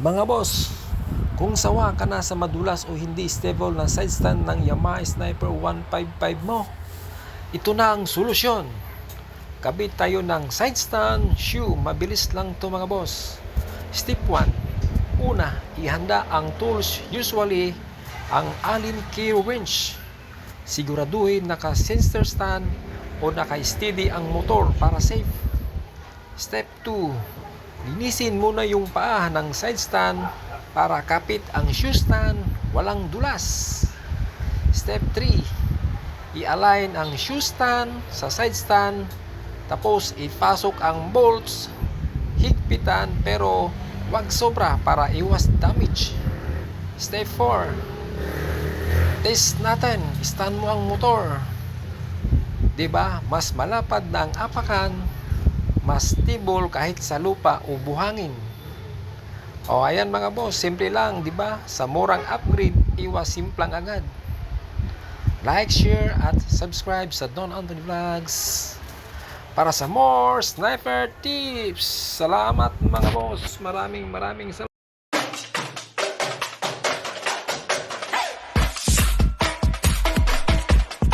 Mga boss, kung sawa ka na sa madulas o hindi stable na side stand ng Yamaha Sniper 155 mo, ito na ang solusyon. Kabit tayo ng side stand shoe. Mabilis lang to mga boss. Step 1. Una, ihanda ang tools, usually ang Allen key wrench. Siguraduhin naka-sensor stand o naka-steady ang motor para safe. Step 2. Linisin muna yung paa ng side stand para kapit ang shoe stand, walang dulas. Step 3. I-align ang shoe stand sa side stand, tapos ipasok ang bolts, higpitan pero wag sobra para iwas damage. Step 4. Test natin, stand mo ang motor. 'Di ba? Mas malapad na ang apakan, mas stable kahit sa lupa o buhangin. O ayan mga boss, simple lang, 'di ba? Sa murang upgrade, iwas simplang agad. Like, share at subscribe sa Don Anthony Vlogs para sa more sniper tips. Salamat mga boss. Maraming salamat.